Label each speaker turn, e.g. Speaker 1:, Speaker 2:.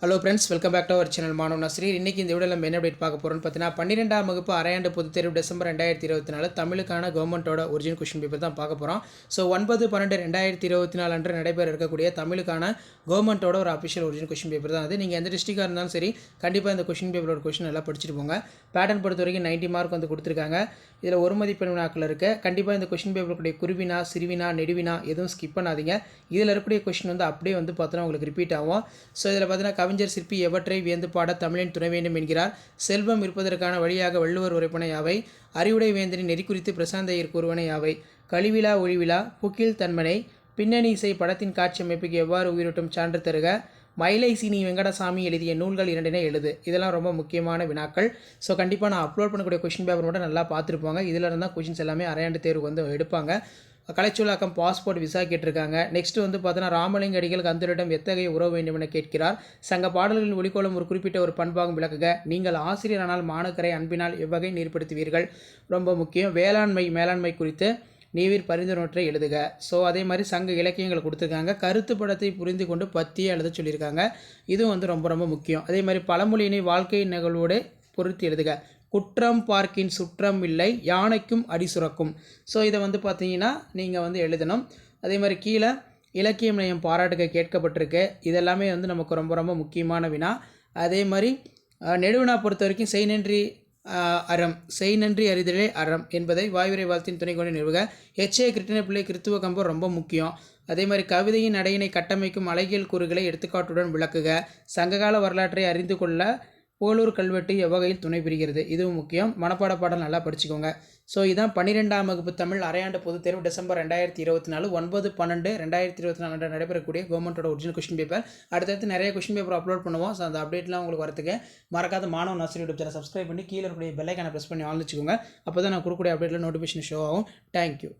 Speaker 1: Hello friends, welcome back to our channel மாணவ நஸ்ரீர். இன்றைக்கி இந்த வீடியோவில் நம்ம என்ன அப்டேட் பார்க்க போகிறோம்னு பார்த்தீங்கன்னா 12ஆம் வகுப்பு அரையாண்டு பொதுத் தேர்வு டிசம்பர் 2024 தமிழுக்கான கவர்மெண்ட்டோட ஒரிஜினல் கொஷின் பேப்பர் தான் பார்க்க போகிறோம். ஸோ 9/12/2024 அன்று நடைபெற இருக்கக்கூடிய தமிழுக்கான கவர்மெண்ட்டோட ஒரு அஃபிஷியல் ஒரிஜினல் கொஷின் பேப்பர் தான் அது. நீங்கள் எந்த டிஸ்ட்ரிக்டாக இருந்தாலும் சரி, கண்டிப்பாக இந்த கொஷின் பேப்பரோட கொஷின் நல்லா படிச்சுட்டு போங்க. பேட்டர்ன் பொறுத்த வரைக்கும் 90 மார்க் வந்து கொடுத்துருக்காங்க. இதில் ஒரு மதிப்பெண் வினாக்கள் இருக்குது. கண்டிப்பாக இந்த கொஷின் பேப்பருடைய குருவினா, சிறுவினா, நெடுவினா எதுவும் ஸ்கிப் பண்ணாதீங்க. இதில் இருக்கக்கூடிய கொஷின் வந்து அப்படியே வந்து பார்த்தோன்னா உங்களுக்கு ரிப்பீட் ஆகும். ஸோ இதில் பார்த்தீங்கன்னா கவிஞர் சிற்பி எவற்றை வியந்து பாட தமிழின் துணை வேண்டும் என்கிறார். செல்வம் இருப்பதற்கான வழியாக வள்ளுவர் உரைப்பன யாவை? அறிவுடை வேந்தனின் நெறி குறித்து பிரசாந்த் ஐயர் கூறுவன யாவை? கழிவிழா ஒழிவிழா புக்கில் தன்மனை பின்னணி இசை படத்தின் காட்சி அமைப்புக்கு எவ்வாறு உயிரோட்டும் சான்று தருக? மயிலை சீனி வெங்கடசாமி எழுதிய நூல்கள் 2 எழுது. இதெல்லாம் ரொம்ப முக்கியமான வினாக்கள். ஸோ கண்டிப்பாக நான் அப்லோட் பண்ணக்கூடிய கொஷின் பேப்பர் மட்டும் நல்லா பார்த்துருப்பாங்க. இதில் இருந்தால் கொஷின்ஸ் எல்லாமே அரையாண்டு தேர்வு வந்து எடுப்பாங்க. கலைச்சொல்லாக்கம் பாஸ்போர்ட் விசா கேட்டிருக்காங்க. நெக்ஸ்ட் வந்து பார்த்தோன்னா ராமலிங்க அடிகள் கந்தரிடம் எத்தகைய உறவு வேண்டும் என கேட்கிறார். சங்க பாடல்களின் ஒளிக்கோலம் ஒரு குறிப்பிட்ட ஒரு பண்பாகும் விளக்குக. நீங்கள் ஆசிரியரானால் மாணக்கரை அன்பினால் எவ்வகை நீர்ப்படுத்துவீர்கள்? ரொம்ப முக்கியம். மேலாண்மை குறித்து நீவிர் பரிந்துரையை எழுதுக. ஸோ அதே மாதிரி சங்க இலக்கியங்கள் கொடுத்துருக்காங்க. கருத்து படத்தை புரிந்து கொண்டு பத்தியே எழுத சொல்லியிருக்காங்க. இதுவும் வந்து ரொம்ப ரொம்ப முக்கியம். அதே மாதிரி பழமொழியினை வாழ்க்கை நிகழ்வோடு பொருத்தி எழுதுக. குற்றம் பார்க்கின் சுற்றம் இல்லை, யானைக்கும் அடி சுரக்கும். ஸோ இதை வந்து பார்த்தீங்கன்னா நீங்கள் வந்து எழுதணும். அதே மாதிரி கீழே இலக்கியம் நிலையம் பாராட்டுக கேட்கப்பட்டிருக்கு. இதெல்லாமே வந்து நமக்கு ரொம்ப ரொம்ப முக்கியமான வினா. அதே மாதிரி நெடுவினா பொறுத்த வரைக்கும் செய் நன்றி அறிதலே அறம் என்பதை வாய்வுரை வாழ்த்தின் துணை கொண்டு நிறுவுக. கிருட்டினப்பிள்ளை கிறித்துவ கம்பம் ரொம்ப முக்கியம். அதே மாதிரி கவிதையின் நடையினை கட்டமைக்கும் அழகியல் கூறுகளை எடுத்துக்காட்டுடன் விளக்குக. சங்ககால வரலாற்றை அறிந்து கொள்ள போலூர் கல்வெட்டு எவ்வகையில் துணை புரிகிறது? இதுவும் முக்கியம். மனப்பாட பாடல் நல்லா படிச்சுக்கோங்க. ஸோ இதான் 12ஆம் வகுப்பு தமிழ் அரையாண்டு பொதுத் தேர்வு டிசம்பர் 2024 9/12/2024 அன்று நடைபெறக்கூடிய கவர்மெண்ட்டோட ஒரிஜினல் கொஸ்டின் பேப்பர். அடுத்தடுத்து நிறைய கொஸ்டின் பேப்பர் அப்லோட் பண்ணுவோம். ஸோ அந்த அப்டேட்லாம் உங்களுக்கு வரதுக்கு மறக்காத மாணவ நர்சரி யூடியூப் சேனல் சப்ஸ்கிரைப் பண்ணி கீழே இருக்கக்கூடிய பெல் ஐக்கானை ப்ரெஸ் பண்ணி ஆன் வச்சுக்கோங்க. அப்போ தான் நான் கொடுக்கக்கூடிய அப்டேட்டில் நோட்டிஃபிகேஷன் ஷோ ஆகும். தேங்க்யூ.